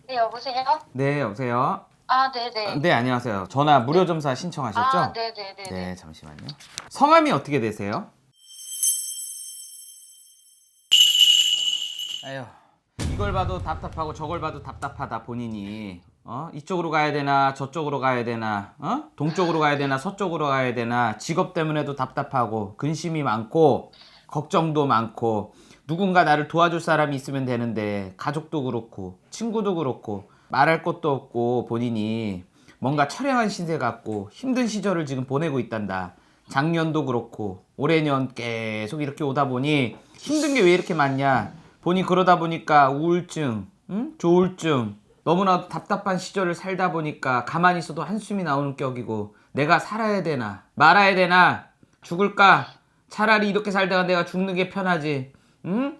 네, 여보세요? 네, 여보세요? 아, 네네. 네, 안녕하세요. 전화 무료 네. 점사 아, 신청하셨죠? 네, 네네네네. 잠시만요. 성함이 어떻게 되세요? 아유, 이걸 봐도 답답하고 저걸 봐도 답답하다, 본인이. 이쪽으로 가야 되나, 저쪽으로 가야 되나, 동쪽으로 가야 되나, 서쪽으로 가야 되나, 직업 때문에도 답답하고, 근심이 많고, 걱정도 많고, 누군가 나를 도와줄 사람이 있으면 되는데, 가족도 그렇고, 친구도 그렇고, 말할 것도 없고, 본인이 뭔가 처량한 신세 같고, 힘든 시절을 지금 보내고 있단다. 작년도 그렇고, 올해년 계속 이렇게 오다 보니, 힘든 게 왜 이렇게 많냐? 본인 그러다 보니까 우울증, 조울증, 너무나도 답답한 시절을 살다 보니까 가만히 있어도 한숨이 나오는 격이고 내가 살아야 되나 말아야 되나 죽을까 차라리 이렇게 살다가 내가 죽는 게 편하지. 응?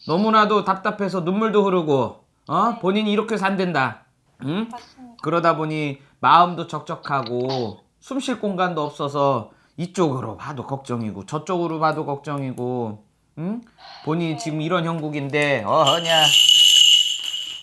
너무나도 답답해서 눈물도 흐르고 네, 본인이 이렇게 산댄다. 응? 맞습니다. 그러다 보니 마음도 적적하고 숨 쉴 공간도 없어서 이쪽으로 봐도 걱정이고 저쪽으로 봐도 걱정이고. 응? 본인이 네, 지금 이런 형국인데 어냐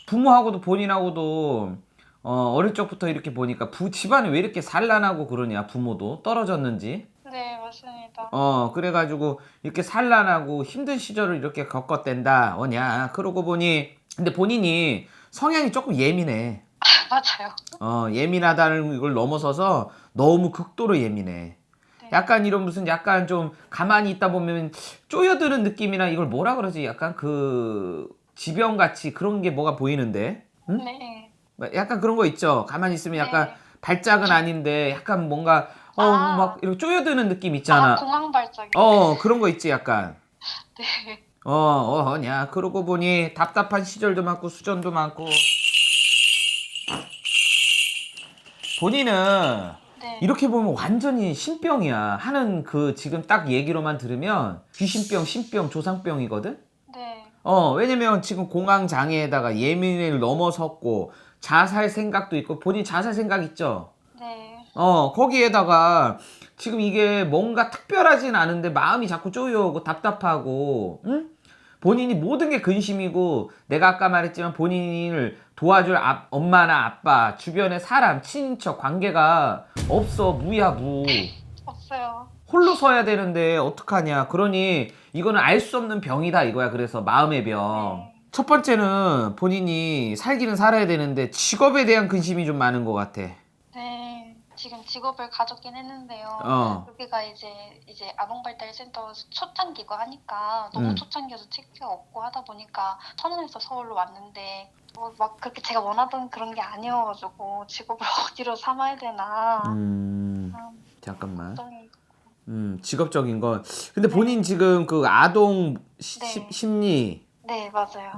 부모하고도 본인하고도 어릴 적부터 이렇게 보니까 집안이 왜 이렇게 산란하고 그러냐. 부모도 떨어졌는지. 네, 맞습니다. 그래가지고 이렇게 산란하고 힘든 시절을 이렇게 겪었댄다 어냐. 그러고 보니 근데 본인이 성향이 조금 예민해. 맞아요. 예민하다는 걸 넘어서서 너무 극도로 예민해. 네. 약간 이런 무슨 약간 좀 가만히 있다 보면 쪼여드는 느낌이나 이걸 뭐라 그러지? 약간 그 지병같이 그런 게 뭐가 보이는데? 응? 네, 약간 그런 거 있죠? 가만히 있으면 약간 네. 발작은 아닌데 약간 뭔가 막 아, 이렇게 쪼여드는 느낌 아, 있잖아. 공황 발작이요. 그런 거 있지 약간. 네, 냐 그러고 보니 답답한 시절도 많고 수전도 많고 본인은 네, 이렇게 보면 완전히 신병이야. 하는 그 지금 딱 얘기로만 들으면 귀신병, 신병, 조상병이거든? 네, 왜냐면 지금 공황장애에다가 예민을 넘어섰고 자살 생각도 있고 본인 자살 생각 있죠? 네, 거기에다가 지금 이게 뭔가 특별하진 않은데 마음이 자꾸 쪼여오고 답답하고, 응? 본인이 모든 게 근심이고 내가 아까 말했지만 본인을 도와줄 엄마나 아빠, 주변의 사람, 친인척 관계가 없어. 무야 무. 없어요. 홀로 서야 되는데 어떡하냐. 그러니 이거는 알 수 없는 병이다 이거야. 그래서 마음의 병. 네, 첫 번째는 본인이 살기는 살아야 되는데 직업에 대한 근심이 좀 많은 것 같아. 네. 지금 직업을 가졌긴 했는데요. 어. 여기가 이제 아동발달센터 초창기고 하니까 너무 음. 초창기여서 체계가 없고 하다 보니까 천안에서 서울로 왔는데 막 그렇게 제가 원하던 그런 게 아니어가지고 직업을 어디로 삼아야 되나 잠깐만. 걱정이. 직업적인 건. 근데 네, 본인 지금 그 아동 네, 심리, 네, 맞아요.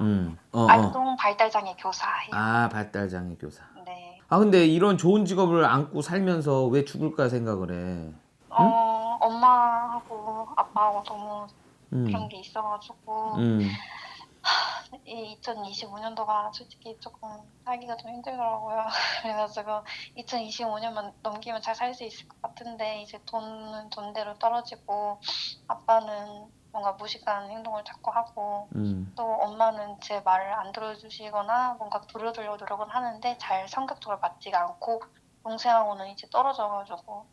어. 아동 발달장애 교사예요. 발달장애 교사. 네. 근데 이런 좋은 직업을 안고 살면서 왜 죽을까 생각을 해? 응? 엄마하고 아빠하고 너무 그런 음, 게 있어가지고 음, 이 2025년도가 솔직히 조금 살기가 좀 힘들더라고요. 그래가지고 2025년만 넘기면 잘 살 수 있을 것 같은데 이제 돈은 돈대로 떨어지고 아빠는 뭔가 무식한 행동을 자꾸 하고 음. 또 엄마는 제 말을 안 들어주시거나 뭔가 돌려주려고 노력은 하는데 잘 성격적으로 맞지가 않고 동생하고는 이제 떨어져가지고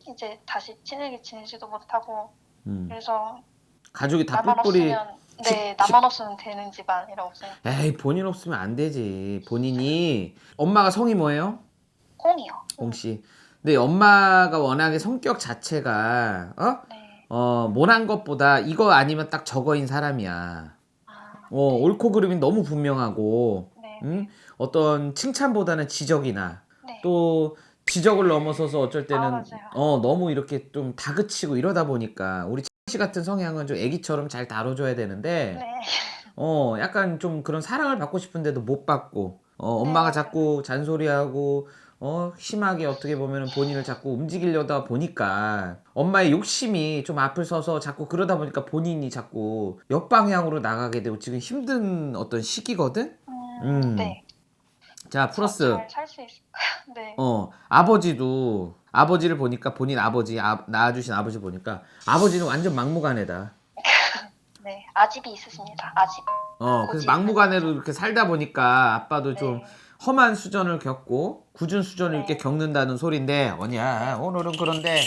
이제 다시 친하게 지내지도 못하고 음. 그래서 가족이 다 나만 뿔뿔이 없으면 네 나만 없으면 되는 집안이라고 생각해요. 에이, 본인 없으면 안 되지. 본인이, 엄마가 성이 뭐예요? 콩이요. 콩. 홍씨. 근데 엄마가 워낙에 성격 자체가, 네. 못한 것보다 이거 아니면 딱 저거인 사람이야. 아, 네. 옳고 그름이 너무 분명하고, 네, 응? 네. 어떤 칭찬보다는 지적이나, 네. 또 지적을 넘어서서 어쩔 아, 때는, 맞아요. 너무 이렇게 좀 다그치고 이러다 보니까, 우리 씨 같은 성향은 좀 애기처럼 잘 다뤄줘야 되는데, 네. 약간 좀 그런 사랑을 받고 싶은데도 못 받고, 네, 엄마가 맞아요. 자꾸 잔소리하고, 심하게 어떻게 보면 본인을 자꾸 움직이려다 보니까, 엄마의 욕심이 좀 앞을 서서 자꾸 그러다 보니까 본인이 자꾸 역방향으로 나가게 되고 지금 힘든 어떤 시기거든? 음. 네. 자, 저 플러스, 잘 살 수 있을까요? 네. 아버지를 보니까 본인 아버지, 낳아주신 아버지 보니까 아버지는 완전 막무가내다. 네. 아집이 있으십니다. 아집. 그래서 막무가내로 이렇게 살다 보니까 아빠도 좀 네. 험한 수전을 겪고 굳은 수전을 이렇게 네. 겪는다는 소린데 언니야 오늘은 그런데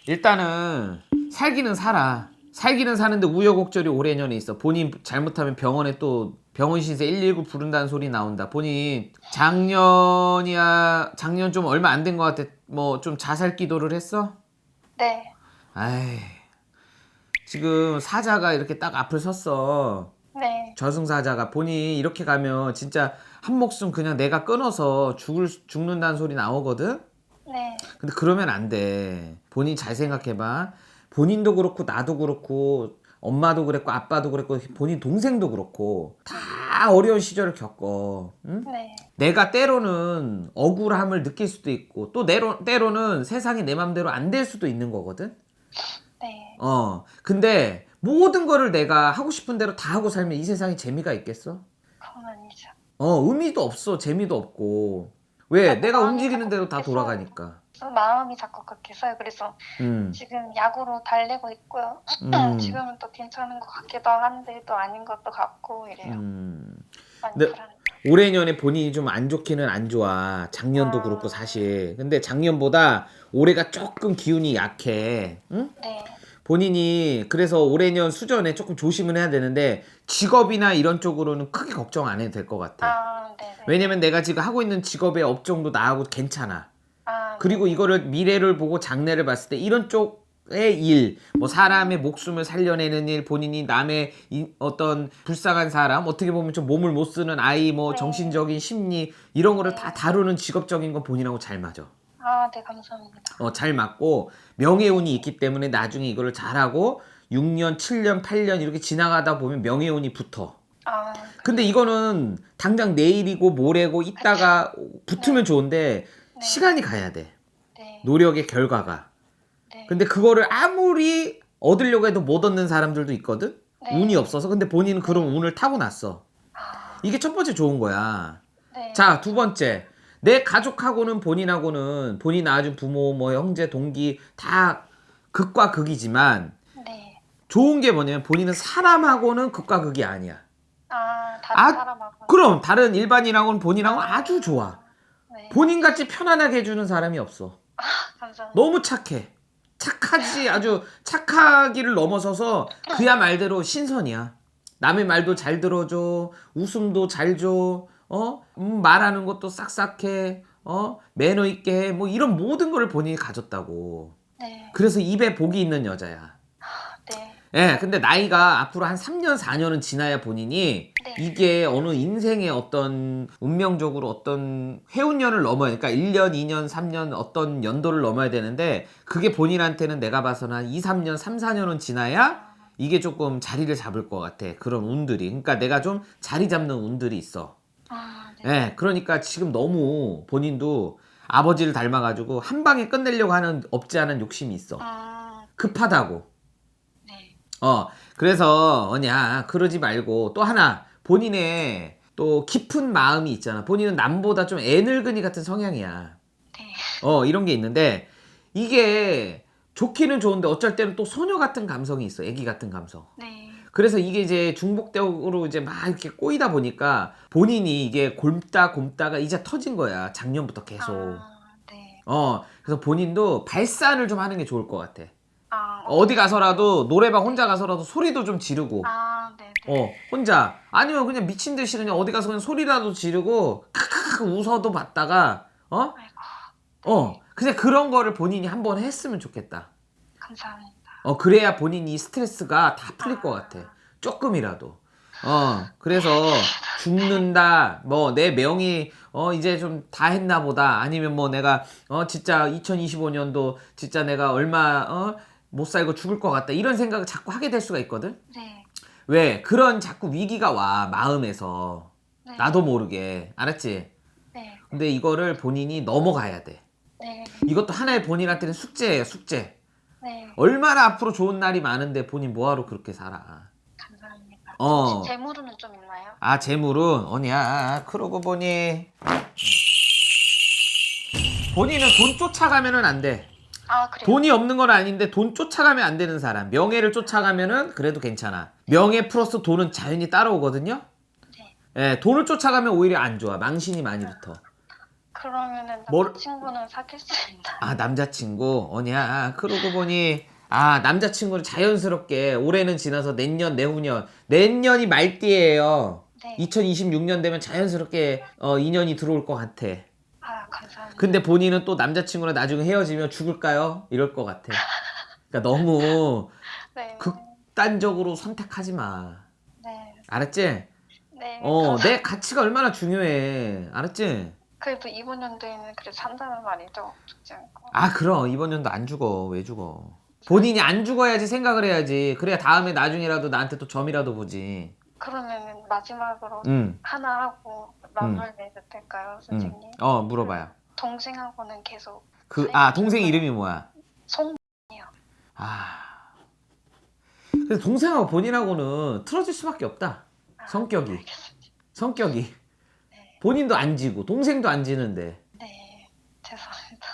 일단은 살기는 사는데 우여곡절이 올해년에 있어. 본인 잘못하면 병원에 또 병원 신세 119 부른다는 소리 나온다. 본인 작년 좀 얼마 안 된 것 같아. 뭐 좀 자살 기도를 했어? 네. 아이 지금 사자가 이렇게 딱 앞을 섰어. 네. 저승사자가 본인 이렇게 가면 진짜 한 목숨 그냥 내가 끊어서 죽는다는 소리 나오거든? 네. 근데 그러면 안 돼. 본인 잘 생각해봐. 본인도 그렇고 나도 그렇고 엄마도 그랬고 아빠도 그랬고 본인 동생도 그렇고 다 어려운 시절을 겪어. 응? 네. 내가 때로는 억울함을 느낄 수도 있고 또 때로는 세상이 내 맘대로 안 될 수도 있는 거거든. 네. 근데 모든 거를 내가 하고 싶은 대로 다 하고 살면 이 세상에 재미가 있겠어? 그건 아니죠. 의미도 없어. 재미도 없고. 왜? 내가 마음이 움직이는 자꾸 대로 다 그렇게 돌아가니까. 마음이 자꾸 그렇게 써요. 그래서 음. 지금 약으로 달래고 있고요. 지금은 또 괜찮은 것 같기도 한데 또 아닌 것도 같고 이래요. 많이 네. 불안해요. 올해년에 본인이 좀 안 좋기는 안 좋아. 작년도 그렇고 사실. 근데 작년보다 올해가 조금 기운이 약해. 응? 네. 본인이 그래서 올해년 수전에 조금 조심을 해야 되는데 직업이나 이런 쪽으로는 크게 걱정 안 해도 될 것 같아. 네네. 왜냐면 내가 지금 하고 있는 직업의 업종도 나하고 괜찮아. 그리고 네. 이거를 미래를 보고 장래를 봤을 때 이런 쪽의 일, 뭐 사람의 목숨을 살려내는 일, 본인이 남의 어떤 불쌍한 사람, 어떻게 보면 좀 몸을 못 쓰는 아이, 뭐 네. 정신적인 심리 이런 거를 네. 다 다루는 직업적인 건 본인하고 잘 맞아. 네, 감사합니다. 잘 맞고 명예운이 있기 때문에 나중에 이거를 잘하고 6년, 7년, 8년 이렇게 지나가다 보면 명예운이 붙어. 근데 이거는 당장 내일이고 모레고 있다가 붙으면 좋은데 네. 시간이 가야 돼. 네. 노력의 결과가. 네. 근데 그거를 아무리 얻으려고 해도 못 얻는 사람들도 있거든? 네. 운이 없어서. 근데 본인은 그런 운을 타고났어. 이게 첫 번째 좋은 거야. 네. 자, 두 번째. 내 가족하고는 본인하고는 본인 낳아준 부모, 뭐 형제, 동기 다 극과 극이지만 네. 좋은 게 뭐냐면 본인은 사람하고는 극과 극이 아니야. 다른 사람하고. 그럼 다른 일반인하고는 본인하고는 아주 좋아. 네. 본인같이 편안하게 해주는 사람이 없어. 감사합니다. 너무 착해. 착하지. 아주 착하기를 넘어서서 그야 말대로 신선이야. 남의 말도 잘 들어줘. 웃음도 잘 줘. 말하는 것도 싹싹해. 매너 있게 해. 뭐 이런 모든 걸 본인이 가졌다고. 네. 그래서 입에 복이 있는 여자야. 네. 예, 근데 나이가 앞으로 한 3년, 4년은 지나야 본인이 네. 이게 어느 인생의 어떤 운명적으로 어떤 해운년을 넘어야, 그러니까 1년, 2년, 3년 어떤 연도를 넘어야 되는데 그게 본인한테는 내가 봐서는 한 2, 3년, 3, 4년은 지나야 이게 조금 자리를 잡을 것 같아. 그런 운들이. 그러니까 내가 좀 자리 잡는 운들이 있어. 네. 예, 그러니까 지금 너무 본인도 아버지를 닮아가지고 한 방에 끝내려고 하는 없지 않은 욕심이 있어. 급하다고. 네. 그래서 언니야 그러지 말고 또 하나 본인의 또 깊은 마음이 있잖아. 본인은 남보다 좀 애늙은이 같은 성향이야. 네. 이런 게 있는데 이게 좋기는 좋은데 어쩔 때는 또 소녀 같은 감성이 있어. 애기 같은 감성. 네. 그래서 이게 이제 중복적으로 이제 막 이렇게 꼬이다 보니까 본인이 이게 곪다가 이제 터진 거야. 작년부터 계속. 네. 그래서 본인도 발산을 좀 하는 게 좋을 것 같아. 어떻게 어디 가서라도 노래방 혼자 가서라도 소리도 좀 지르고 네. 혼자 아니면 그냥 미친 듯이 그냥 어디 가서 그냥 소리라도 지르고 크크크 웃어도 봤다가 아이고. 그냥 그런 거를 본인이 한번 했으면 좋겠다. 감사합니다. 그래야 본인이 스트레스가 다 풀릴 것 같아. 조금이라도. 그래서 죽는다 뭐 내 명이 이제 좀 다 했나 보다 아니면 뭐 내가 진짜 2025년도 진짜 내가 얼마 못 살고 죽을 것 같다 이런 생각을 자꾸 하게 될 수가 있거든. 네. 왜 그런 자꾸 위기가 와 마음에서. 네. 나도 모르게. 알았지? 네. 근데 이거를 본인이 넘어가야 돼. 네. 이것도 하나의 본인한테는 숙제예요. 숙제. 네. 얼마나 앞으로 좋은 날이 많은데 본인 뭐하러 그렇게 살아. 감사합니다. 어. 혹시 재물은 좀 있나요? 재물은 언니야 그러고 보니 본인은 돈 쫓아가면은 안 돼. 아, 그래요? 돈이 없는 건 아닌데 돈 쫓아가면 안 되는 사람. 명예를 쫓아가면은 그래도 괜찮아. 명예 플러스 돈은 자연히 따라오거든요. 네. 예, 돈을 쫓아가면 오히려 안 좋아. 망신이 많이 붙어. 그러면은 뭘- 남자친구는 사귈 수 있나? 아, 남자친구 어냐? 그러고 보니 아, 남자친구를 자연스럽게 올해는 지나서 내년, 내후년, 내년이 말띠예요. 네. 2026년 되면 자연스럽게 인연이 들어올 것 같아. 아, 감사합니다. 근데 본인은 또 남자친구랑 나중에 헤어지면 죽을까요? 이럴 것 같아. 그러니까 너무 네. 극단적으로 선택하지 마. 네. 알았지? 네. 내 가치가 얼마나 중요해. 알았지? 그래도 이번 연도에는 그래도 산다는 말이죠. 죽지 않고. 아, 그럼 이번 연도 안 죽어. 왜 죽어? 본인이 안 죽어야지 생각을 해야지. 그래야 다음에 나중이라도 나한테 또 점이라도 보지. 그러면은 마지막으로 응, 하나 하고 마무리 내도 될까요, 선생님? 물어봐요. 동생하고는 계속 동생 이름이 뭐야? 송이요. 아. 근데 동생하고 본인하고는 틀어질 수밖에 없다. 성격이. 알겠습니다. 성격이. 네. 본인도 안 지고, 동생도 안 지는데. 네. 죄송합니다.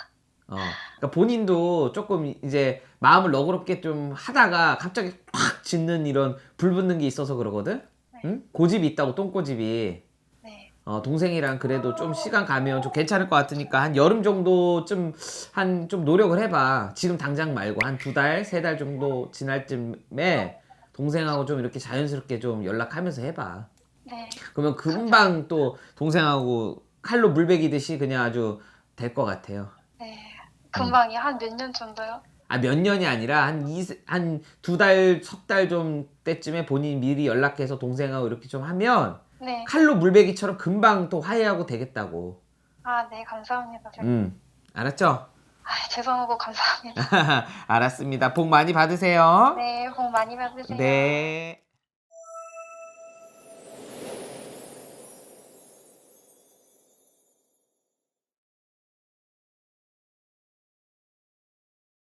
그러니까 본인도 조금 이제 마음을 너그럽게 좀 하다가 갑자기 확 짖는 이런 불붙는 게 있어서 그러거든? 네. 응? 고집이 있다고, 똥고집이. 네. 동생이랑 그래도 좀 시간 가면 좀 괜찮을 것 같으니까 한 여름 정도쯤 좀 노력을 해봐. 지금 당장 말고 한 2달, 3달 정도 지날 쯤에 동생하고 좀 이렇게 자연스럽게 좀 연락하면서 해봐. 네. 그러면 금방 또 동생하고 칼로 물베기듯이 그냥 아주 될 것 같아요. 네. 금방이 한 몇 년 정도요? 아, 몇 년이 아니라 한 2달, 석 달 좀 때쯤에 본인이 미리 연락해서 동생하고 이렇게 좀 하면 네. 칼로 물베기처럼 금방 또 화해하고 되겠다고. 아, 네. 감사합니다. 선생님. 알았죠? 아, 죄송하고 감사합니다. 알았습니다. 복 많이 받으세요. 네. 복 많이 받으세요. 네.